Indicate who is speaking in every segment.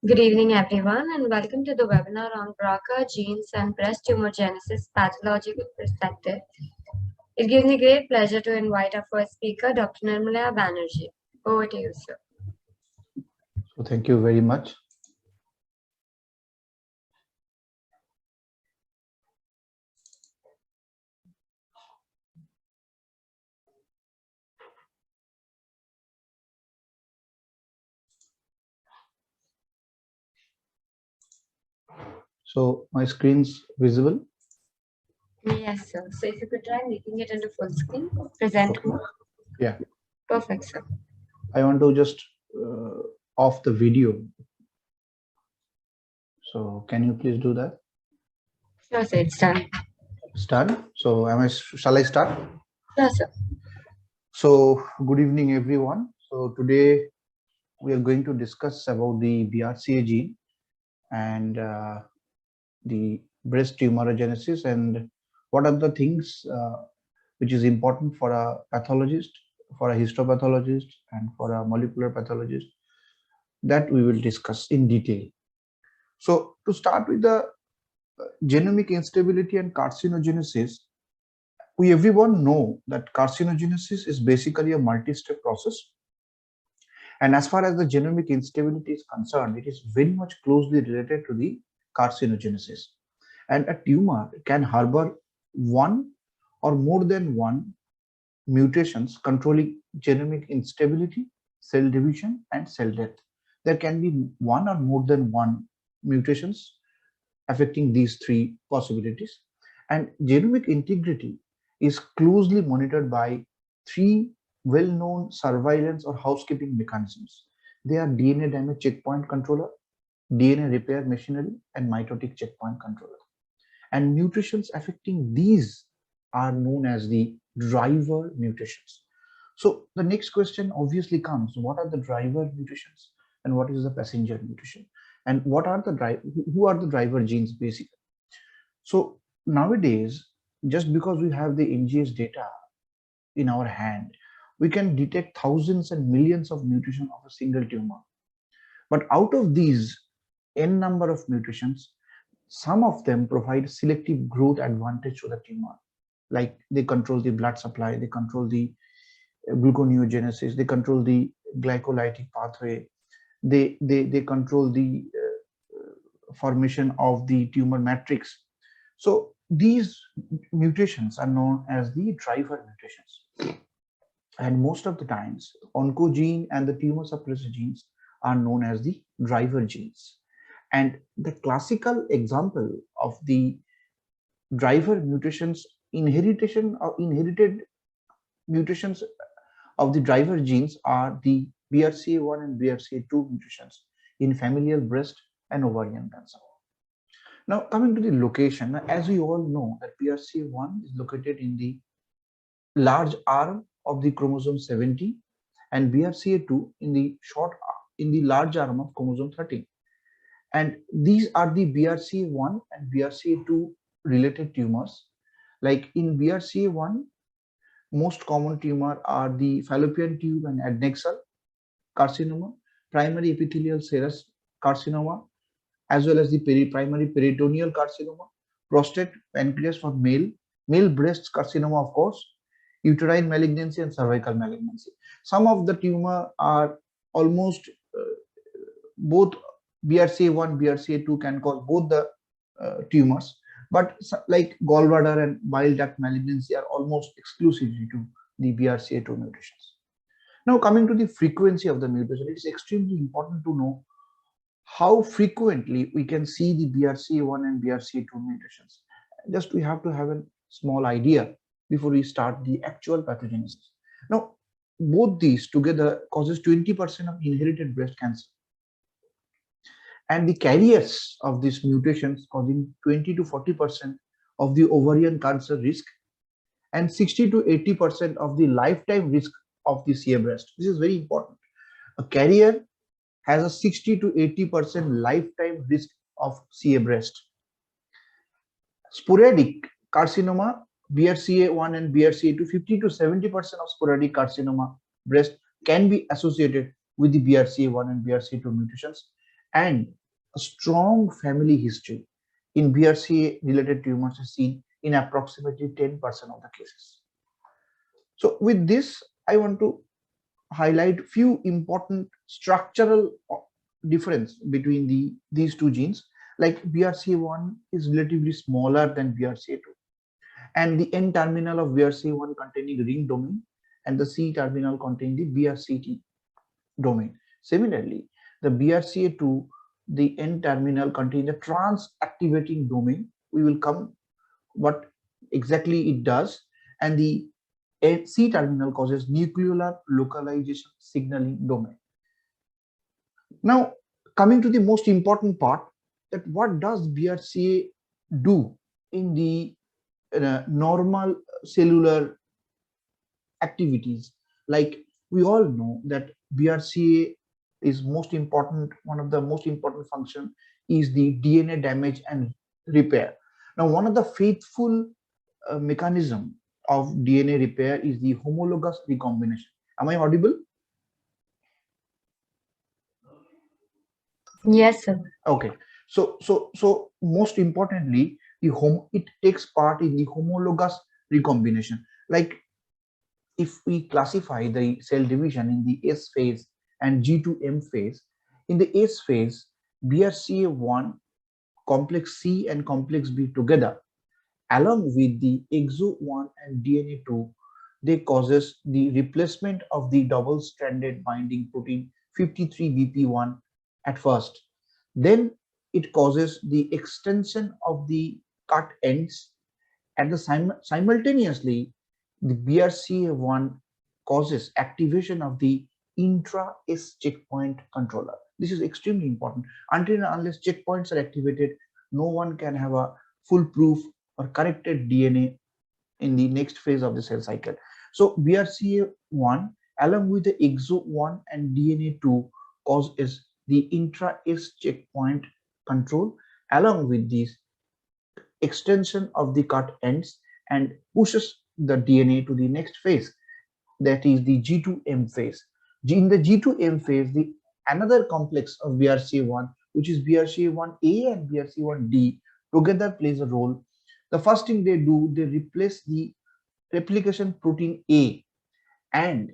Speaker 1: Good evening, everyone, and welcome to the webinar on BRCA Genes and Breast Tumorigenesis Pathological Perspective. It gives me great pleasure to invite our first speaker, Dr. Nirmaya Banarjee. Over to you, sir.
Speaker 2: So thank you very much. So my screen's visible?
Speaker 1: Yes, sir. So if you could try making it into full screen, present more.
Speaker 2: Yeah.
Speaker 1: Perfect, sir.
Speaker 2: I want to just off the video. So can you please do that?
Speaker 1: Sure, sir. It's done.
Speaker 2: It's done. So shall I start?
Speaker 1: Yes, sir.
Speaker 2: So good evening, everyone. So today we are going to discuss about the BRCA gene and the breast tumorigenesis and what are the things which is important for a pathologist, for a histopathologist, and for a molecular pathologist, that we will discuss in detail. So to start with the genomic instability and carcinogenesis, we everyone know that carcinogenesis is basically a multi-step process. And as far as the genomic instability is concerned, it is very much closely related to the carcinogenesis. And a tumor can harbor one or more than one mutations controlling genomic instability, cell division, and cell death. There can be one or more than one mutations affecting these three possibilities. And genomic integrity is closely monitored by three well-known surveillance or housekeeping mechanisms. They are DNA damage checkpoint controller, DNA repair machinery, and mitotic checkpoint controller. And mutations affecting these are known as the driver mutations. So the next question obviously comes, what are the driver mutations and what is the passenger mutation? And what are the who are the driver genes basically? So nowadays, just because we have the NGS data in our hand, we can detect thousands and millions of mutations of a single tumor. But out of these n number of mutations, some of them provide selective growth advantage to the tumor. Like they control the blood supply, they control the gluconeogenesis, they control the glycolytic pathway, they control the formation of the tumor matrix. So these mutations are known as the driver mutations. And most of the times, oncogene and the tumor suppressor genes are known as the driver genes. And the classical example of the driver mutations, inherited mutations of the driver genes are the BRCA1 and BRCA2 mutations in familial breast and ovarian cancer. Now coming to the location, as we all know that BRCA1 is located in the large arm of the chromosome 70 and BRCA2 in the large arm of chromosome 13. And these are the BRCA1 and BRCA2 related tumors. Like in BRCA1, most common tumor are the fallopian tube and adnexal carcinoma, primary epithelial serous carcinoma, as well as the primary peritoneal carcinoma, prostate, pancreas for male breast carcinoma, of course, uterine malignancy and cervical malignancy. Some of the tumor are almost both BRCA1, BRCA2 can cause both the tumors, but like gallbladder and bile duct malignancy are almost exclusively to the BRCA2 mutations. Now coming to the frequency of the mutation, it is extremely important to know how frequently we can see the BRCA1 and BRCA2 mutations. Just we have to have a small idea before we start the actual pathogenesis. Now, both these together causes 20% of inherited breast cancer. And the carriers of these mutations causing 20 to 40% of the ovarian cancer risk and 60 to 80% of the lifetime risk of the CA breast. This is very important. A carrier has a 60 to 80% lifetime risk of CA breast. Sporadic carcinoma, BRCA1 and BRCA2, 50 to 70% of sporadic carcinoma breast can be associated with the BRCA1 and BRCA2 mutations. And a strong family history in BRCA related tumors is seen in approximately 10% of the cases. So with this, I want to highlight few important structural difference between these two genes. Like BRCA1 is relatively smaller than BRCA2, and the N terminal of BRCA1 containing ring domain and the C terminal containing the BRCT domain. Similarly, the BRCA2, the N terminal containing the trans-activating domain. We will come what exactly it does, and the C terminal causes nuclear localization signaling domain. Now, coming to the most important part, that what does BRCA do in the normal cellular activities? Like we all know that BRCA is most important, one of the most important function is the DNA damage and repair. Now, one of the faithful mechanism of DNA repair is the homologous recombination. Am I audible?
Speaker 1: Yes, sir.
Speaker 2: Okay. So most importantly, it takes part in the homologous recombination. Like if we classify the cell division in the S phase and G2M phase, in the S phase, BRCA1, complex C and complex B together, along with the exo1 and DNA2, they causes the replacement of the double-stranded binding protein 53BP1 at first. Then it causes the extension of the cut ends, and simultaneously the BRCA1 causes activation of the intra-S checkpoint controller. This is extremely important. Until and unless checkpoints are activated, no one can have a foolproof or corrected DNA in the next phase of the cell cycle. So BRCA1 along with the exo1 and DNA2 causes the intra-S checkpoint control along with this extension of the cut ends and pushes the DNA to the next phase, that is the G2M phase. In the G2M phase, the another complex of BRCA1, which is BRCA1A and BRCA1D, together plays a role. The first thing they do, they replace the replication protein A, and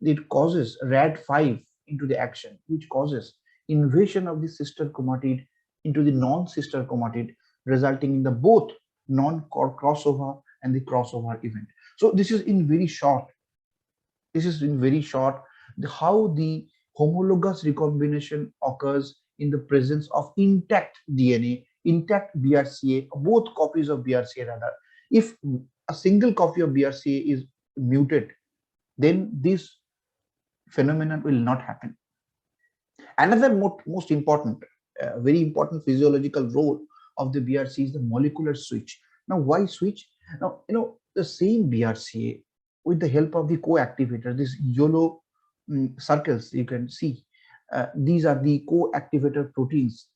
Speaker 2: it causes RAD5 into the action, which causes invasion of the sister chromatid into the non-sister chromatid, resulting in the both non-crossover and the crossover event. So this is in very short. How the homologous recombination occurs in the presence of intact DNA, intact BRCA, both copies of BRCA rather. If a single copy of BRCA is muted, then this phenomenon will not happen. Another most important, very important physiological role of the BRCA is the molecular switch. Now, why switch? Now, the same BRCA with the help of the co-activator, these yellow circles you can see, these are the co-activator proteins.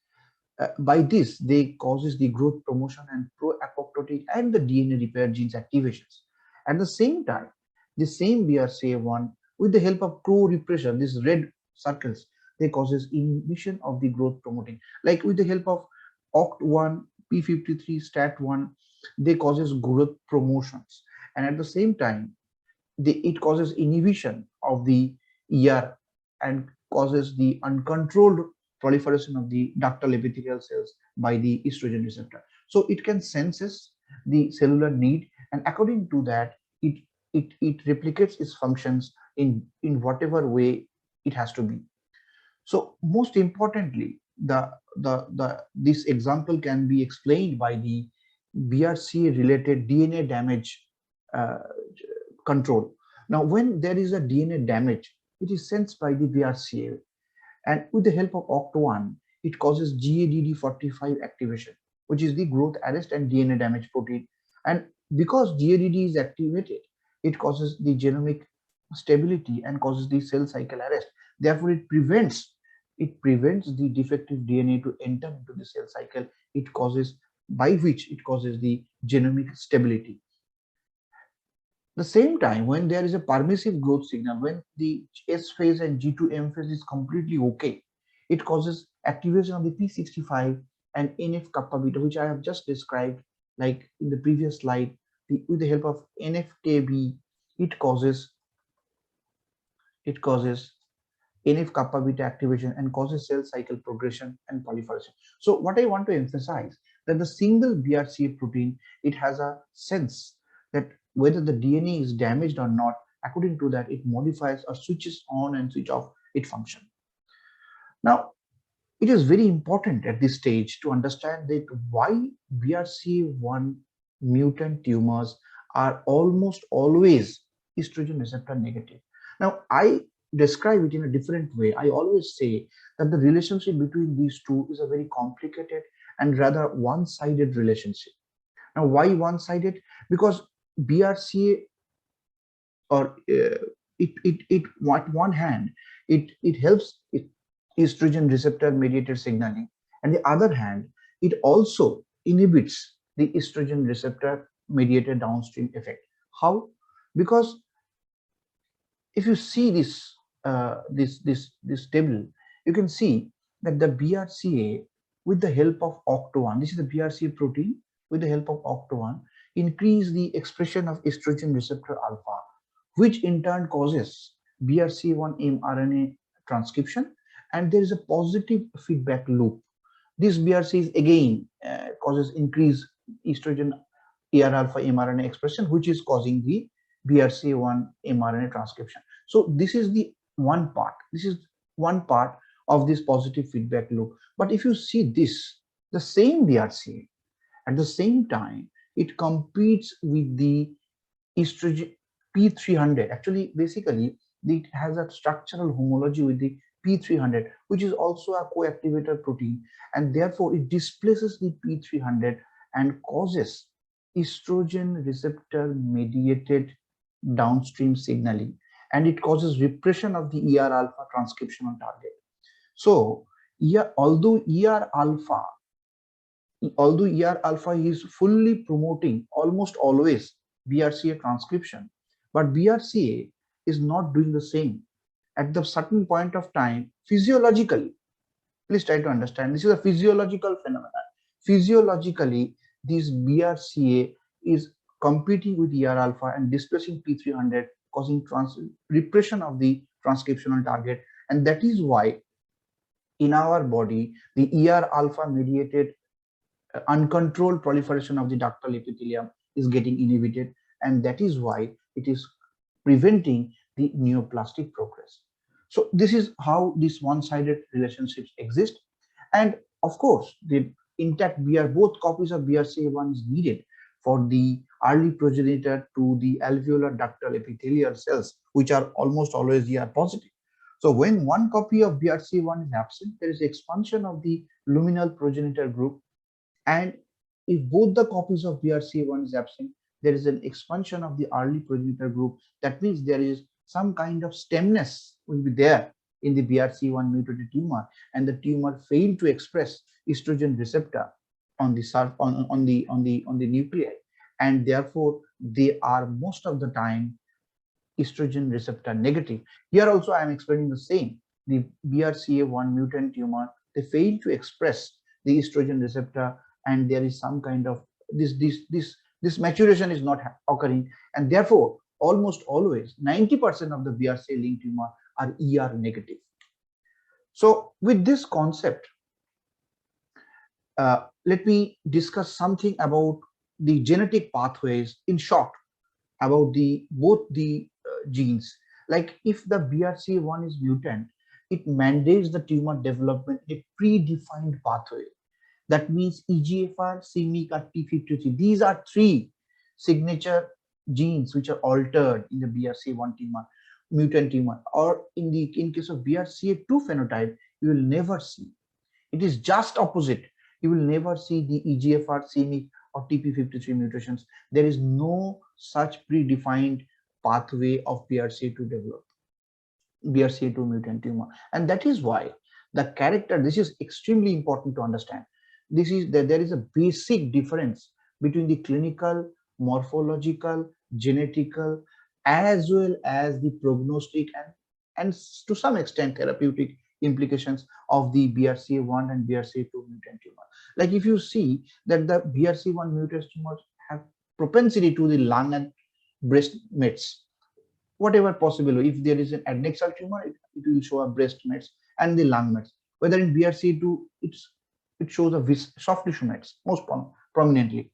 Speaker 2: By this, they causes the growth promotion and pro-apoptotic and the DNA repair genes activations. At the same time, the same BRCA1 with the help of co-repression, these red circles, they causes inhibition of the growth promoting. Like with the help of OCT1, P53, STAT1, they causes growth promotions. And at the same time, it causes inhibition of the ER and causes the uncontrolled proliferation of the ductal epithelial cells by the estrogen receptor. So it can senses the cellular need, and according to that, it replicates its functions in whatever way it has to be. So most importantly, this example can be explained by the BRCA related DNA damage uh, control. Now, when there is a DNA damage, it is sensed by the BRCA, and with the help of OCT1, it causes GADD45 activation, which is the growth arrest and DNA damage protein. And because GADD is activated, it causes the genomic stability and causes the cell cycle arrest. Therefore, it prevents the defective DNA to enter into the cell cycle. It causes the genomic stability. The same time, when there is a permissive growth signal, when the S phase and G2M phase is completely okay, It causes activation of the P65 and NF kappa beta, which I have just described, like in the previous slide. With the help of NFKB, it causes NF kappa beta activation and causes cell cycle progression and proliferation. So what I want to emphasize, that the single BRCA protein, it has a sense that whether the DNA is damaged or not. According to that, it modifies or switches on and switch off its function. Now, it is very important at this stage to understand that why BRCA1 mutant tumors are almost always estrogen receptor negative. Now, I describe it in a different way. I always say that the relationship between these two is a very complicated and rather one-sided relationship. Now, why one-sided? Because BRCA, or it on one hand, it helps estrogen receptor mediated signaling, and the other hand, it also inhibits the estrogen receptor mediated downstream effect. How? Because if you see this table, you can see that the BRCA, with the help of OCT1, this is the BRCA protein, with the help of OCT1, increase the expression of estrogen receptor alpha, which in turn causes BRCA1 mRNA transcription, and there is a positive feedback loop. This BRCA again causes increased estrogen ER alpha mRNA expression, which is causing the BRCA1 mRNA transcription. So this is the one part. This is one part of this positive feedback loop. But if you see this, the same BRCA, at the same time, it competes with the estrogen P300. Actually, basically, it has a structural homology with the P300, which is also a co-activator protein, and therefore it displaces the P300 and causes estrogen receptor mediated downstream signaling, and it causes repression of the ER alpha transcription on target. So, although ER alpha is fully promoting almost always BRCA transcription, but BRCA is not doing the same. At the certain point of time, physiologically, please try to understand, this is a physiological phenomenon. Physiologically, this BRCA is competing with ER alpha and displacing P300, causing repression of the transcriptional target. And that is why in our body, the ER alpha mediated uncontrolled proliferation of the ductal epithelium is getting inhibited, and that is why it is preventing the neoplastic progress. So this is how these one-sided relationships exist, and of course the intact both copies of BRCA1 is needed for the early progenitor to the alveolar ductal epithelial cells, which are almost always ER positive. So when one copy of BRCA1 is absent, there is expansion of the luminal progenitor group, and if both the copies of BRCA1 is absent, there is an expansion of the early progenitor group. That means there is some kind of stemness will be there in the BRCA1 mutated tumor, and the tumor failed to express estrogen receptor on the nuclei, and therefore they are most of the time estrogen receptor negative. Here also I am explaining the same. The BRCA1 mutant tumor, they fail to express the estrogen receptor, and there is some kind of this maturation is not occurring, and therefore almost always 90% of the BRCA linked tumor are ER negative. So with this concept, let me discuss something about the genetic pathways in short about both the genes. Like if the BRCA1 is mutant, it mandates the tumor development in a predefined pathway. That means EGFR, c-MYC, or P53. These are three signature genes which are altered in the BRCA1 tumor, mutant tumor, or in case of BRCA2 phenotype, you will never see. It is just opposite. You will never see the EGFR, c-MYC, or TP53 mutations. There is no such predefined pathway of BRCA2 develop, BRCA2 mutant tumor, and that is why the character. This is extremely important to understand. This is that there is a basic difference between the clinical, morphological, genetical, as well as the prognostic and to some extent therapeutic implications of the BRCA1 and BRCA2 mutant tumor. Like if you see that the BRCA1 mutant tumors have propensity to the lung and breast mets, whatever possible. If there is an adnexal tumor, it will show a breast mets and the lung mets. Whether in BRCA2, it shows a soft tissue mets most prominently.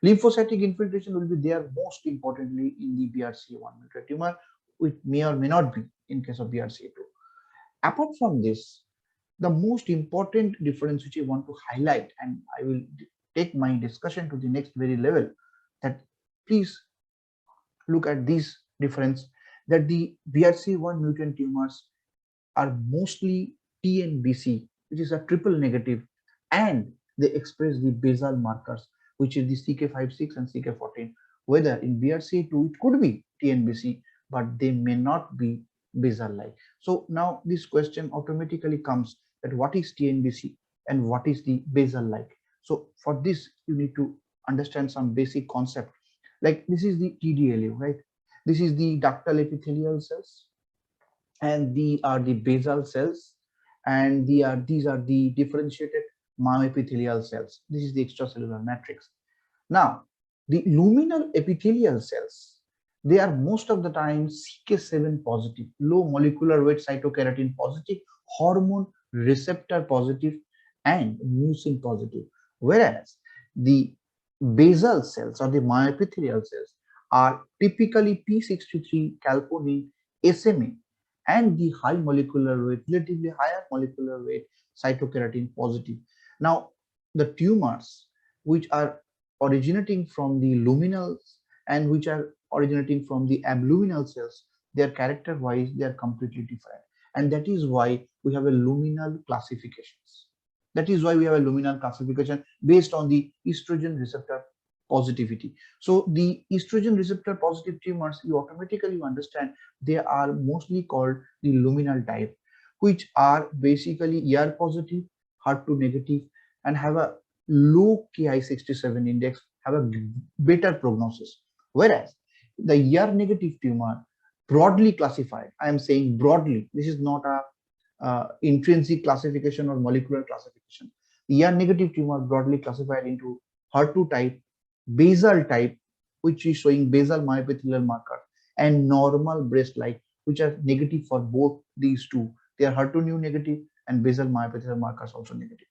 Speaker 2: Lymphocytic infiltration will be there most importantly in the BRCA1 mutant tumor, which may or may not be in case of BRCA2. Apart from this, the most important difference which I want to highlight, and I will take my discussion to the next very level, that please look at this difference, that the BRCA1 mutant tumors are mostly TNBC, which is a triple negative, and they express the basal markers, which is the CK56 and CK14. Whether in BRCA2 it could be TNBC, but they may not be basal-like. So now this question automatically comes that what is TNBC and what is the basal-like? So for this, you need to understand some basic concept. Like this is the TDLU, right? This is the ductal epithelial cells, and these are the basal cells, and these are the differentiated myoepithelial cells. This is the extracellular matrix. Now, the luminal epithelial cells, they are most of the time CK7 positive, low molecular weight cytokeratin positive, hormone receptor positive, and mucin positive. Whereas the basal cells or the myoepithelial cells are typically P63 calponine SMA and the high molecular weight, relatively higher molecular weight cytokeratin positive. Now, the tumors which are originating from the luminals and which are originating from the abluminal cells, their character wise, they are completely different. And that is why we have a luminal classifications. That is why we have a luminal classification based on the estrogen receptor positivity. So the estrogen receptor positive tumors, you automatically understand they are mostly called the luminal type, which are basically ER positive, HER2 negative, and have a low Ki67 index, have a better prognosis. Whereas the ER negative tumor, broadly classified, I am saying broadly, this is not a intrinsic classification or molecular classification. The ER negative tumor broadly classified into HER2 type, basal type, which is showing basal myoepithelial marker, and normal breast-like, which are negative for both these two. They are HER2 new negative and basal myoepithelial markers also negative.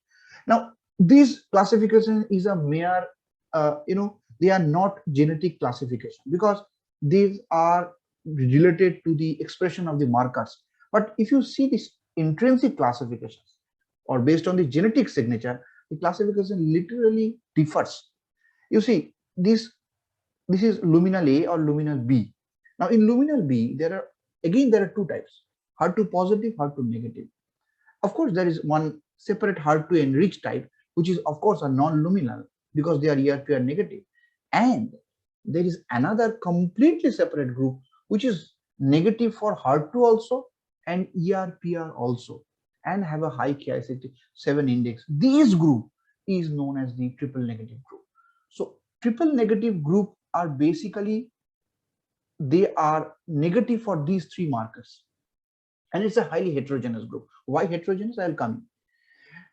Speaker 2: Now, this classification is a mere, they are not genetic classification because these are related to the expression of the markers. But if you see this intrinsic classifications or based on the genetic signature, the classification literally differs. You see, this is luminal A or luminal B. Now, in luminal B, there are two types: HER2 positive, HER2 negative. Of course, there is one separate HER2 enriched type, which is of course a non-luminal because they are ER/PR negative, and there is another completely separate group which is negative for HER2 also and ER/PR also, and have a high Ki67 index. This group is known as the triple negative group. So triple negative group are basically, they are negative for these three markers, and it's a highly heterogeneous group. Why heterogeneous? I'll come in.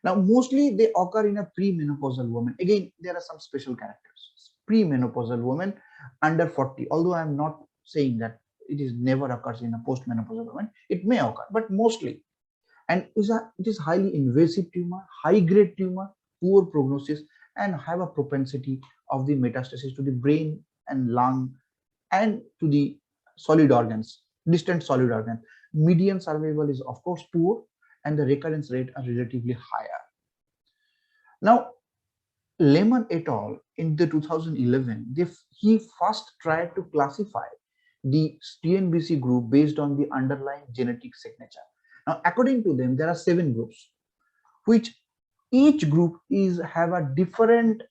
Speaker 2: Now, mostly they occur in a premenopausal woman. Again, there are some special characters. Premenopausal woman under 40, although I'm not saying that it is never occurs in a postmenopausal woman, it may occur, but mostly. And it is highly invasive tumor, high grade tumor, poor prognosis, and have a propensity of the metastasis to the brain and lung and to the solid organs, distant solid organs. Median survival is of course poor, and the recurrence rate are relatively higher. Now, Lehman et al. In the 2011, he first tried to classify the TNBC group based on the underlying genetic signature. Now, according to them, there are 7 groups, which each group have a different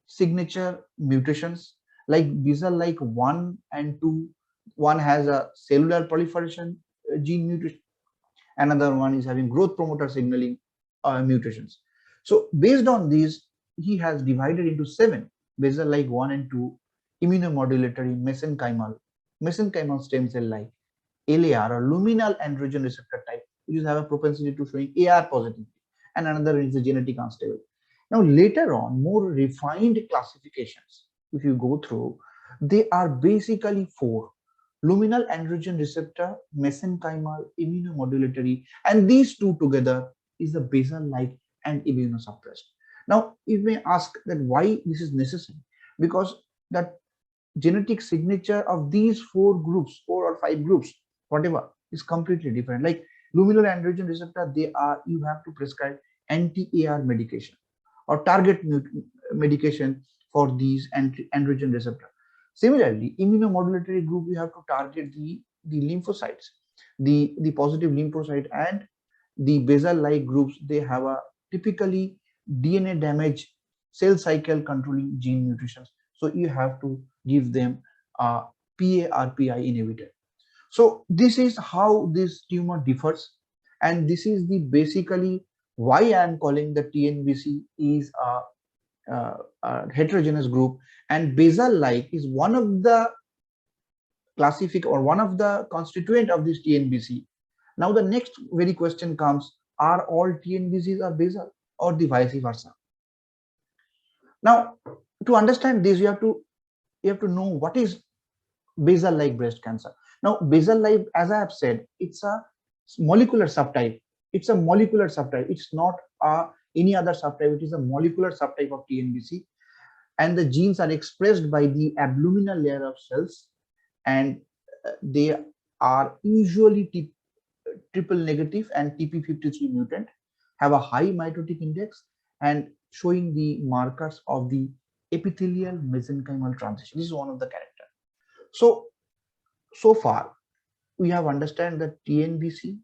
Speaker 2: signature mutations. Like Basal-like 1 and 2, one has a cellular proliferation gene mutation, another one is having growth promoter signaling mutations. So based on these, he has divided into 7 Basal-like 1 and 2 immunomodulatory mesenchymal stem cell like LAR or luminal androgen receptor type which is have a propensity to showing AR positivity, and another is the genetic unstable. Now later on, more refined classifications, if you go through, they are basically four: luminal androgen receptor, mesenchymal, immunomodulatory, and these two together is the basal-like and immunosuppressed. Now you may ask that why this is necessary, because that genetic signature of these four groups, four or five groups, whatever, is completely different. Like luminal androgen receptor, you have to prescribe anti-AR medication or target medication for these androgen receptor. Similarly, immunomodulatory group, you have to target the lymphocytes, the positive lymphocyte, and the basal-like groups, they have a typically DNA damage cell cycle controlling gene mutations. So you have to give them a PARPI inhibitor. So this is how this tumor differs, and this is the basically why I am calling the TNBC is a heterogeneous group, and basal-like is one of the classific or one of the constituent of this TNBC. Now the next very question comes: are all TNBCs are basal or the vice versa? Now to understand this, you have to know what is basal-like breast cancer. Now basal-like, as I have said, it's a molecular subtype. It's a molecular subtype. It's not any other subtype. It is a molecular subtype of TNBC, and the genes are expressed by the abluminal layer of cells, and they are usually triple negative and TP53 mutant, have a high mitotic index, and showing the markers of the epithelial mesenchymal transition. This is one of the character. So far we have understand that TNBC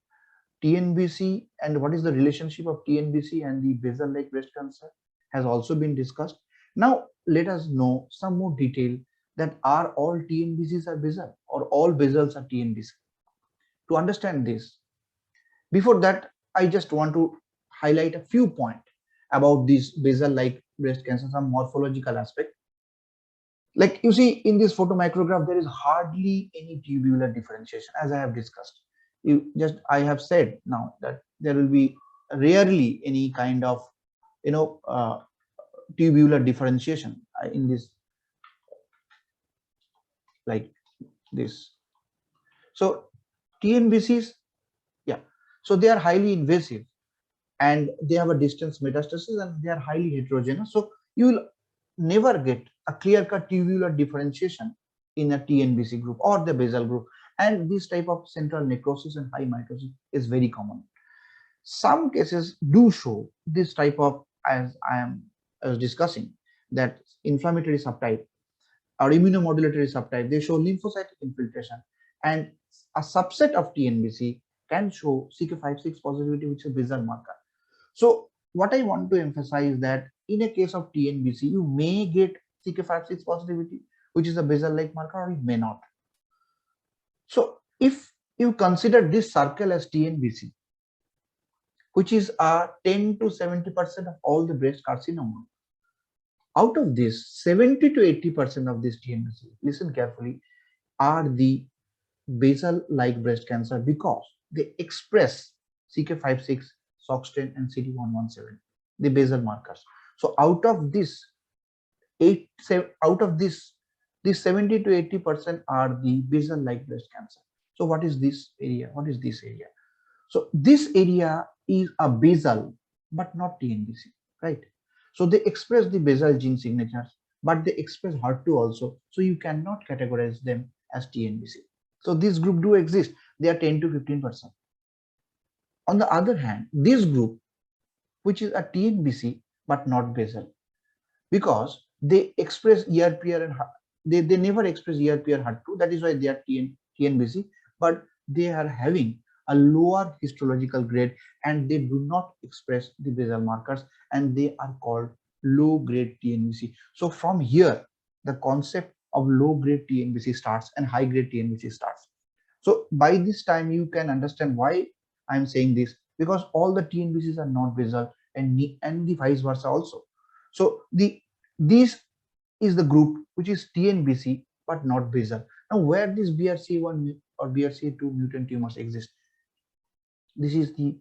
Speaker 2: and what is the relationship of TNBC and the basal-like breast cancer has also been discussed. Now let us know some more detail that are all TNBCs are basal or all basals are TNBC. To understand this, before that, I just want to highlight a few points about this basal-like breast cancer, some morphological aspect. Like you see in this photomicrograph, there is hardly any tubular differentiation, as I have discussed. I have said now that there will be rarely any kind of tubular differentiation in this, like this. So TNBCs, yeah, so they are highly invasive and they have a distance metastasis and they are highly heterogeneous. So you will never get a clear-cut tubular differentiation in a TNBC group or the basal group, and this type of central necrosis and high mitosis is very common. Some cases do show this type of, as I was discussing, that inflammatory subtype or immunomodulatory subtype, they show lymphocytic infiltration, and a subset of TNBC can show CK56 positivity, which is a basal marker. So what I want to emphasize that in a case of TNBC, you may get CK56 positivity, which is a basal-like marker, or you may not. So if you consider this circle as TNBC, which is 10 to 70% of all the breast carcinoma, out of this, 70 to 80% of this TNBC, listen carefully, are the basal-like breast cancer because they express CK56, SOX10, and CD117, the basal markers. So out of this, these 70 to 80% are the basal-like breast cancer. So what is this area? What is this area? So this area is a basal, but not TNBC, right? So they express the basal gene signatures, but they express HER2 also. So you cannot categorize them as TNBC. So this group do exist. They are 10 to 15%. On the other hand, this group, which is a TNBC but not basal, because they express ERPR and they never express ERPR HER2. That is why they are TNBC, but they are having a lower histological grade and they do not express the basal markers, and they are called low grade TNBC. So from here, the concept of low grade TNBC starts and high grade TNBC starts. So by this time, you can understand why I'm saying this, because all the TNBCs are not basal and the vice versa also. So this is the group which is TNBC but not basal. Now where this BRCA1 or BRCA2 mutant tumors exist? This is the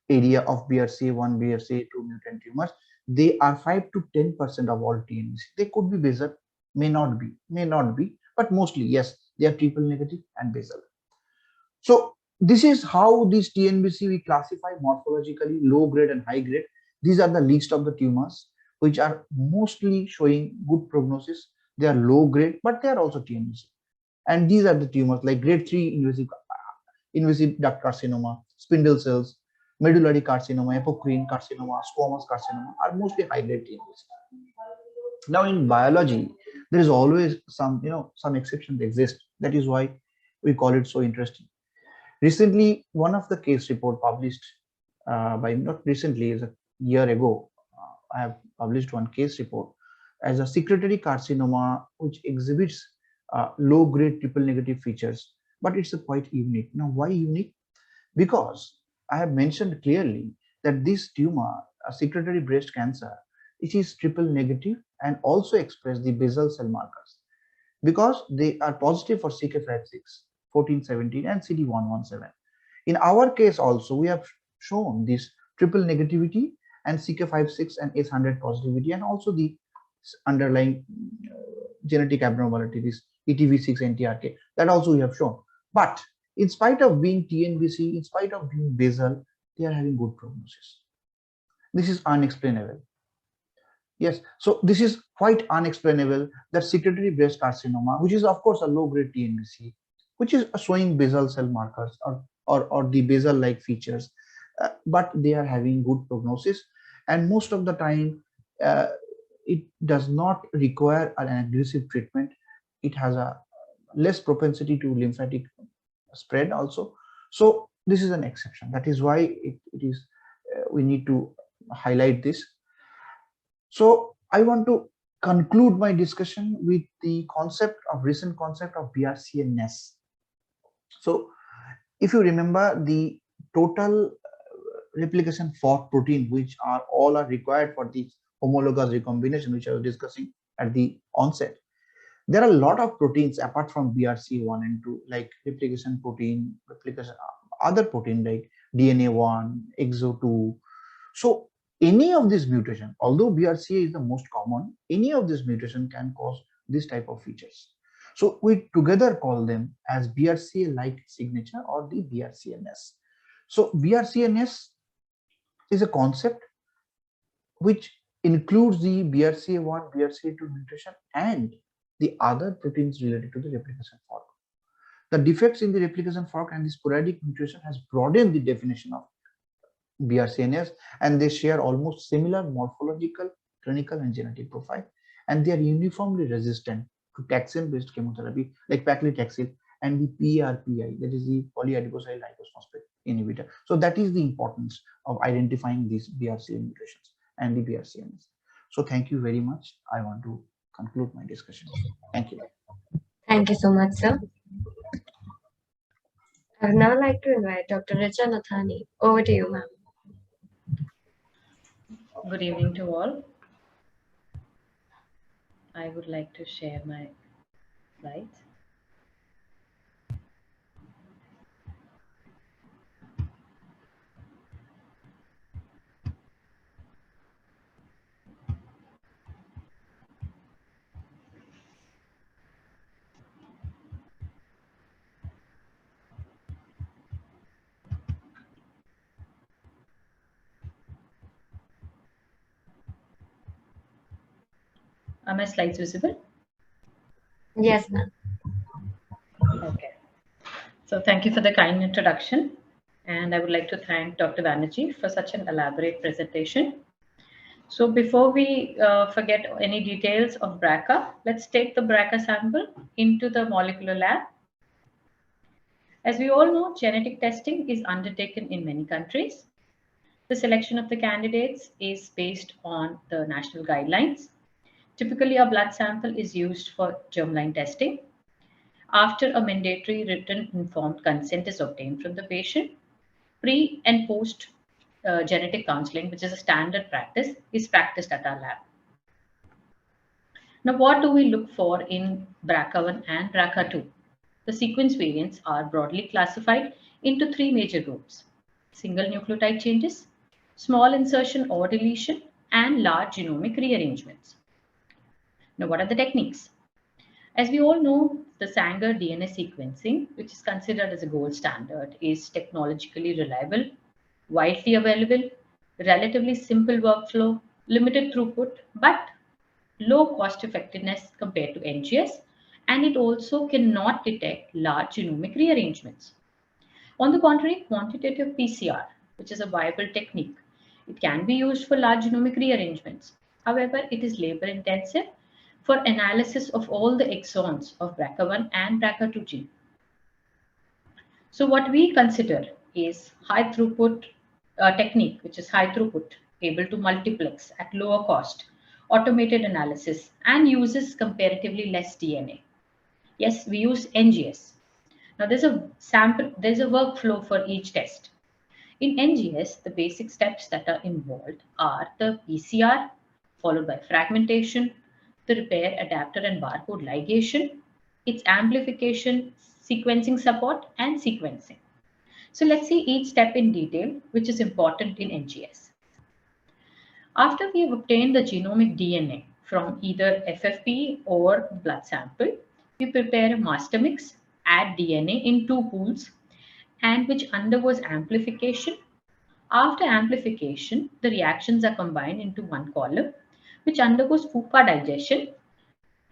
Speaker 2: area of BRCA1, BRCA2 mutant tumors. They are 5 to 10% of all TNBC. They could be basal, may not be, but mostly yes, they are triple negative and basal. So this is how this TNBC we classify morphologically, low grade and high grade. These are the least of the tumors which are mostly showing good prognosis. They are low grade, but they are also TNBC. And these are the tumors like grade 3 invasive duct carcinoma, spindle cells, medullary carcinoma, apocrine carcinoma, squamous carcinoma are mostly high grade TNBC. Now in biology, there is always some exceptions exist. That is why we call it so interesting. Recently, one of the case report published not recently, is a year ago, I have published one case report as a secretory carcinoma which exhibits low-grade triple negative features, but it's a quite unique. Now, why unique? Because I have mentioned clearly that this tumor, secretory breast cancer, it is triple negative and also express the basal cell markers because they are positive for CK56, 1417 and CD117. In our case also, we have shown this triple negativity and CK56 and S100 positivity and also the underlying genetic abnormality, this ETV6 NTRK, that also we have shown. But in spite of being TNBC, in spite of being basal, they are having good prognosis. This is unexplainable. Yes, so this is quite unexplainable that secretory breast carcinoma, which is of course a low-grade TNBC, which is showing basal cell markers or the basal-like features, but they are having good prognosis, and most of the time it does not require an aggressive treatment. It has a less propensity to lymphatic spread also. So this is an exception. That is why it is we need to highlight this. So I want to conclude my discussion with the recent concept of BRCAness. So if you remember, the total replication fork protein, which all are required for the homologous recombination, which I was discussing at the onset, there are a lot of proteins apart from BRCA1 and 2, like replication protein, other protein like DNA1, EXO2. So any of this mutation, although BRCA is the most common, any of this mutation can cause this type of features. So we together call them as BRCA-like signature or the BRCAness. So BRCAness is a concept which includes the BRCA1, BRCA2 mutation and the other proteins related to the replication fork. The defects in the replication fork and the sporadic mutation has broadened the definition of BRCAness, and they share almost similar morphological, clinical, and genetic profile, and they are uniformly resistant to taxane-based chemotherapy like paclitaxel and the PRPI, that is the polyadiposyl lipophosphate inhibitor. So that is the importance of identifying these BRCA mutations and the BRCAness. So thank you very much. I want to conclude my discussion. Thank you.
Speaker 1: Thank you so much, sir. I would now like to invite Dr. Richa Nathani. Over to you, ma'am.
Speaker 3: Good evening to all. I would like to share my slides. Are my slides visible?
Speaker 1: Yes, ma'am.
Speaker 3: Okay. So thank you for the kind introduction. And I would like to thank Dr. Banerjee for such an elaborate presentation. So before we forget any details of BRCA, let's take the BRCA sample into the molecular lab. As we all know, genetic testing is undertaken in many countries. The selection of the candidates is based on the national guidelines. Typically, a blood sample is used for germline testing. After a mandatory written informed consent is obtained from the patient, pre and post genetic counseling, which is a standard practice, is practiced at our lab. Now, what do we look for in BRCA1 and BRCA2? The sequence variants are broadly classified into three major groups. single nucleotide changes, small insertion or deletion, and large genomic rearrangements. Now, what are the techniques? As we all know, the Sanger DNA sequencing, which is considered as a gold standard, is technologically reliable, widely available, relatively simple workflow, limited throughput, but low cost effectiveness compared to NGS, and it also cannot detect large genomic rearrangements. On the contrary, quantitative PCR, which is a viable technique, it can be used for large genomic rearrangements. However, it is labor intensive for analysis of all the exons of BRCA1 and BRCA2 gene. So what we consider is high throughput technique, which is high throughput, able to multiplex at lower cost, automated analysis, and uses comparatively less DNA. Yes, we use NGS. Now there's a workflow for each test. In NGS, the basic steps that are involved are the PCR, followed by fragmentation, the repair, adapter, and barcode ligation, its amplification, sequencing support, and sequencing. So let's see each step in detail, which is important in NGS. After we have obtained the genomic DNA from either FFPE or blood sample, we prepare a master mix, add DNA in two pools, and which undergoes amplification. After amplification, the reactions are combined into one column, which undergoes FUPA digestion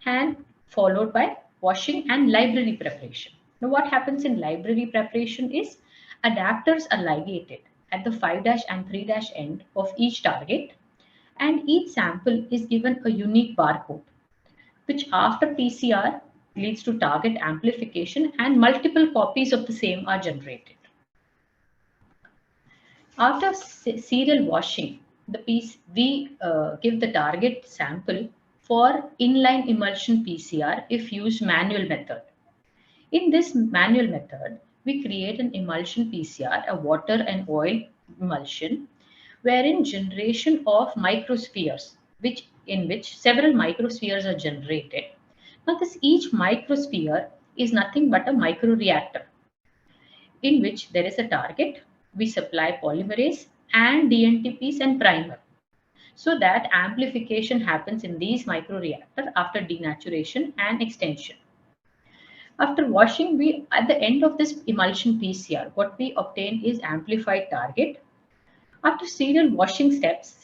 Speaker 3: and followed by washing and library preparation. Now, what happens in library preparation is adapters are ligated at the 5' and 3' end of each target, and each sample is given a unique barcode, which after PCR leads to target amplification and multiple copies of the same are generated. After serial washing, we give the target sample for inline emulsion PCR if used manual method. In this manual method, we create an emulsion PCR, a water and oil emulsion, wherein generation of microspheres, in which several microspheres are generated. Now, each microsphere is nothing but a microreactor in which there is a target. We supply polymerase and DNTPs and primer so that amplification happens in these microreactors after denaturation and extension. After washing, at the end of this emulsion PCR, what we obtain is amplified target. After several washing steps,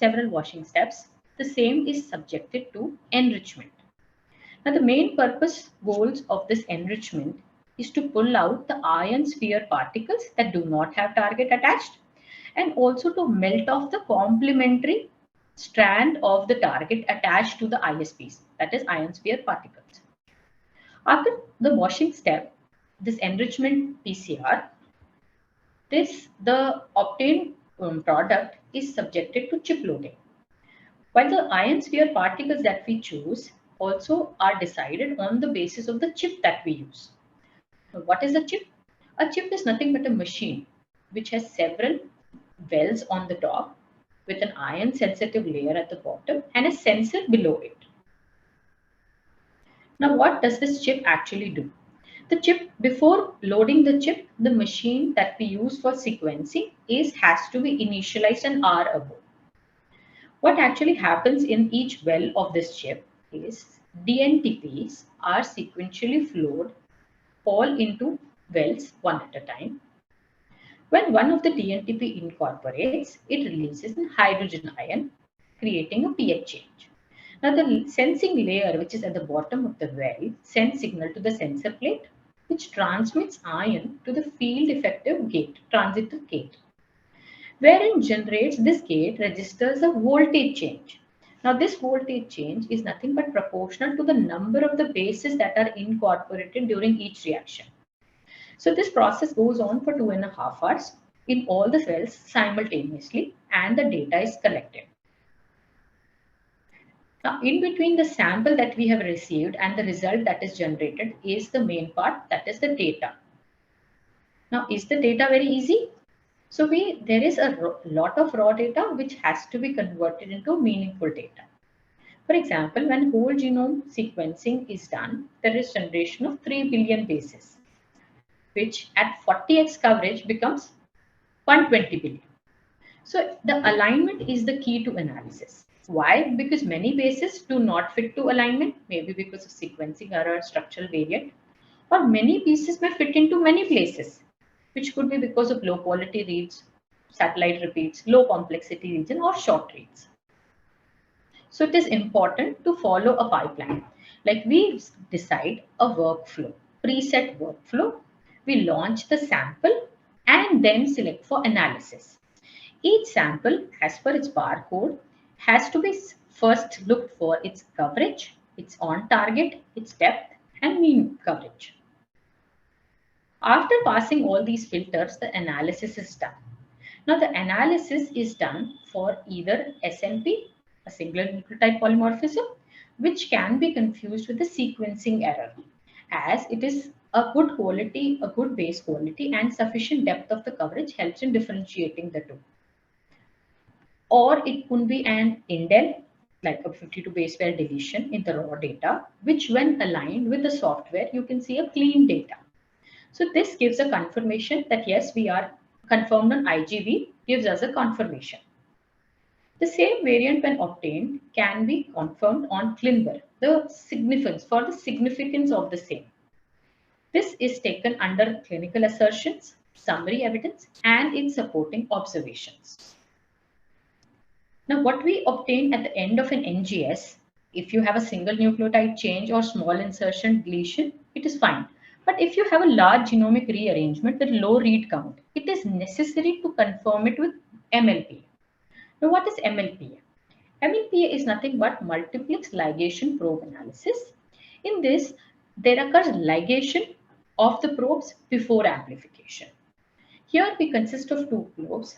Speaker 3: the same is subjected to enrichment. Now, the main goals of this enrichment is to pull out the ion sphere particles that do not have target attached, and also to melt off the complementary strand of the target attached to the ISPs, that is ion sphere particles. After the washing step, this enrichment PCR, the obtained product is subjected to chip loading. While the ion sphere particles that we choose also are decided on the basis of the chip that we use. Now, what is a chip? A chip is nothing but a machine which has several wells on the top with an ion sensitive layer at the bottom and a sensor below it. Now, what does this chip actually do? The chip, before loading the chip, the machine that we use for sequencing has to be initialized an hour ago. What actually happens in each well of this chip is DNTPs are sequentially flowed all into wells one at a time. When one of the DNTP incorporates, it releases a hydrogen ion, creating a pH change. Now, the sensing layer, which is at the bottom of the well, sends signal to the sensor plate, which transmits ion to the field effective gate, transitor gate, wherein this gate registers a voltage change. Now, this voltage change is nothing but proportional to the number of the bases that are incorporated during each reaction. So this process goes on for 2.5 hours in all the cells simultaneously, and the data is collected. Now, in between the sample that we have received and the result that is generated is the main part, that is the data. Now, is the data very easy? So there is a lot of raw data which has to be converted into meaningful data. For example, when whole genome sequencing is done, there is generation of 3 billion bases, which at 40x coverage becomes 120 billion. So the alignment is the key to analysis. Why? Because many bases do not fit to alignment, maybe because of sequencing error, structural variant, or many pieces may fit into many places, which could be because of low quality reads, satellite repeats, low complexity region, or short reads. So it is important to follow a pipeline. Like we decide a workflow, preset workflow, we launch the sample and then select for analysis. Each sample, as per its barcode, has to be first looked for its coverage, its on target, its depth, and mean coverage. After passing all these filters, the analysis is done. Now, the analysis is done for either SNP, a single nucleotide polymorphism, which can be confused with the sequencing error, as it is a good quality, a good base quality, and sufficient depth of the coverage helps in differentiating the two. Or it could be an indel, like a 52 base pair deletion in the raw data, which when aligned with the software, you can see a clean data. So this gives a confirmation that yes, we are confirmed on IGV, gives us a confirmation. The same variant when obtained can be confirmed on ClinVar, the significance of the same. This is taken under clinical assertions, summary evidence, and in supporting observations. Now, what we obtain at the end of an NGS, if you have a single nucleotide change or small insertion deletion, it is fine. But if you have a large genomic rearrangement with low read count, it is necessary to confirm it with MLPA. Now, what is MLPA? MLPA is nothing but multiplex ligation probe analysis. In this, there occurs ligation of the probes before amplification. Here we consist of two probes.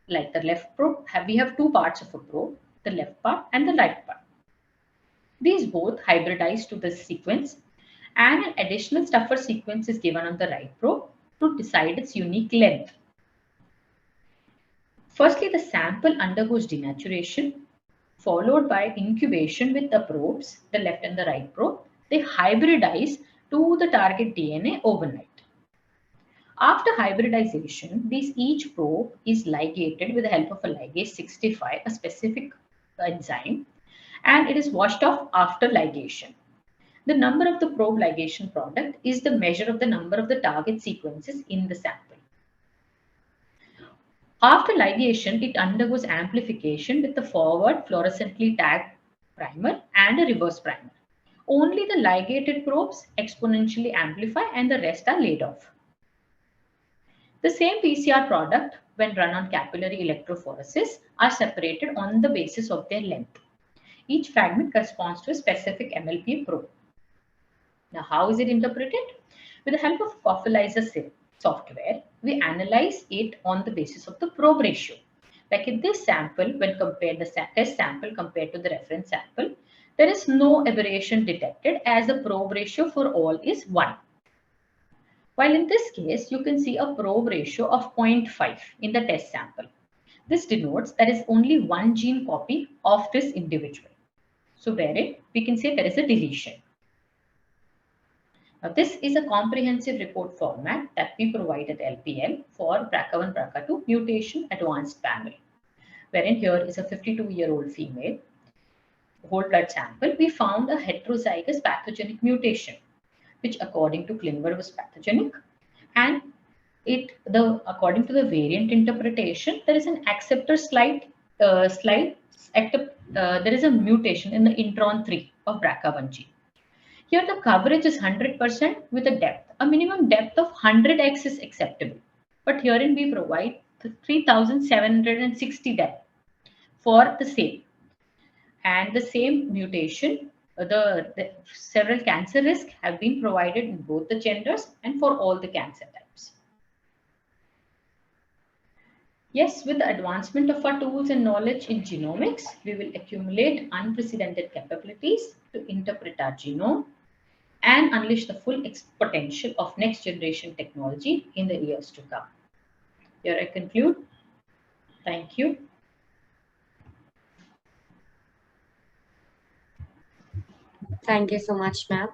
Speaker 3: Like the left probe, we have two parts of a probe, the left part and the right part. These both hybridize to the sequence, and an additional stuffer sequence is given on the right probe to decide its unique length. Firstly, the sample undergoes denaturation, followed by incubation with the probes, the left and the right probe. They hybridize to the target DNA overnight. After hybridization, each probe is ligated with the help of a ligase 65, a specific enzyme, and it is washed off after ligation. The number of the probe ligation product is the measure of the number of the target sequences in the sample. After ligation, it undergoes amplification with the forward fluorescently tagged primer and a reverse primer. Only the ligated probes exponentially amplify and the rest are laid off. The same PCR product, when run on capillary electrophoresis, are separated on the basis of their length. Each fragment corresponds to a specific MLPA probe. Now, how is it interpreted? With the help of Coffelizer software, we analyze it on the basis of the probe ratio. Like in this sample, when compared the test sample compared to the reference sample, there is no aberration detected as the probe ratio for all is 1. While in this case, you can see a probe ratio of 0.5 in the test sample. This denotes there is only one gene copy of this individual. So wherein we can say there is a deletion. Now this is a comprehensive report format that we provide at LPL for BRCA1, BRCA2 mutation advanced panel. Wherein here is a 52-year-old female, whole blood sample, we found a heterozygous pathogenic mutation, which according to ClinVar was pathogenic, and according to the variant interpretation, there is an acceptor there is a mutation in the intron 3 of BRCA1 gene. Here the coverage is 100% with a depth. A minimum depth of 100x is acceptable, but herein we provide 3760 depth for the same. And the same mutation, the several cancer risks have been provided in both the genders and for all the cancer types. Yes, with the advancement of our tools and knowledge in genomics, we will accumulate unprecedented capabilities to interpret our genome and unleash the full potential of next generation technology in the years to come. Here I conclude. Thank you.
Speaker 1: Thank you so much, ma'am.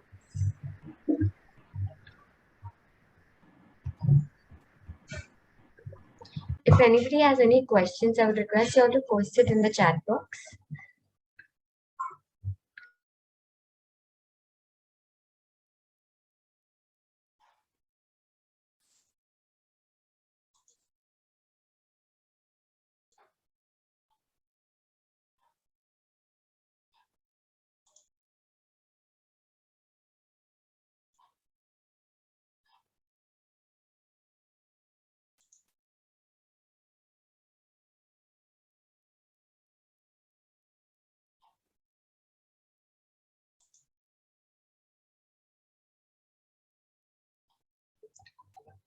Speaker 1: If anybody has any questions, I would request you all to post it in the chat box.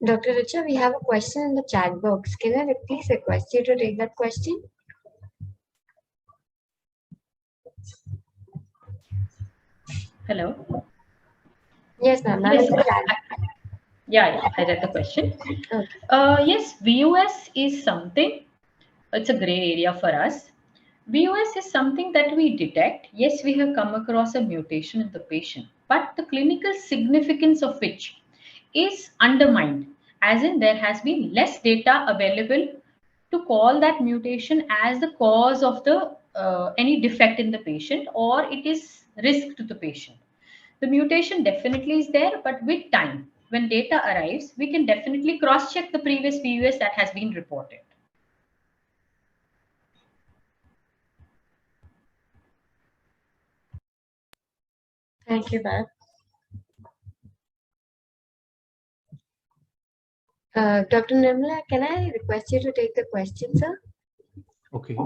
Speaker 1: Dr. Richa, we have a question in the chat box. Can I please request you to take that question?
Speaker 3: Hello.
Speaker 1: Yes, ma'am.
Speaker 3: Yes, yeah, I read the question.
Speaker 1: Okay.
Speaker 3: Yes, VUS is something, it's a gray area for us. VUS is something that we detect. Yes, we have come across a mutation in the patient, but the clinical significance of which is undermined, as in there has been less data available to call that mutation as the cause of the any defect in the patient, or it is risk to the patient. The mutation definitely is there, but with time, when data arrives, we can definitely cross-check the previous VUS that has been reported.
Speaker 1: Thank you, ma'am. Dr. Nirmala, can I request you to take the question, sir?
Speaker 2: Okay.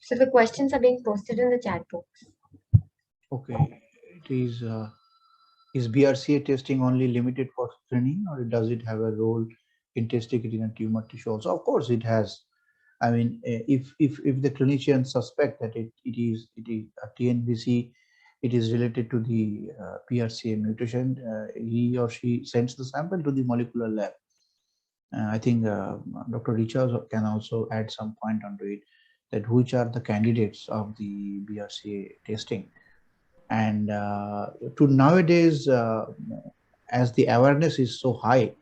Speaker 1: So the questions are being posted in the chat box.
Speaker 2: Okay. It is BRCA testing only limited for screening, or does it have a role in testing it in a tumor tissue also? Of course, it has. I mean, if the clinician suspect that it is a TNBC, it is related to the BRCA mutation, he or she sends the sample to the molecular lab. I think Dr. Richa can also add some point onto it, that which are the candidates of the BRCA testing. And to nowadays, as the awareness is so high,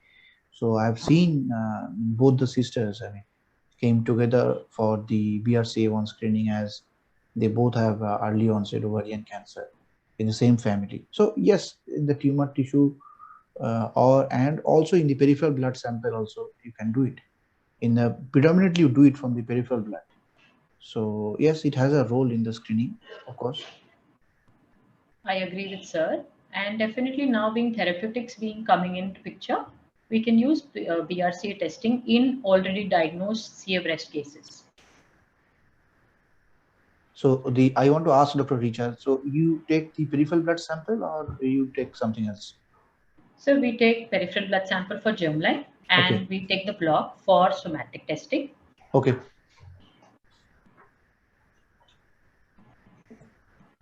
Speaker 2: so I've seen both the sisters, I mean, came together for the BRCA1 screening, as they both have early onset ovarian cancer in the same family. So yes, in the tumor tissue and also in the peripheral blood sample also you can do it. Predominantly you do it from the peripheral blood. So yes, it has a role in the screening, of course.
Speaker 3: I agree with sir. And definitely now being therapeutics coming into picture, we can use BRCA testing in already diagnosed CA breast cases.
Speaker 2: So I want to ask Dr. Richa, so you take the peripheral blood sample or you take something else?
Speaker 3: So we take peripheral blood sample for germline, and
Speaker 2: Okay.
Speaker 3: we take the block for somatic testing.
Speaker 2: Okay.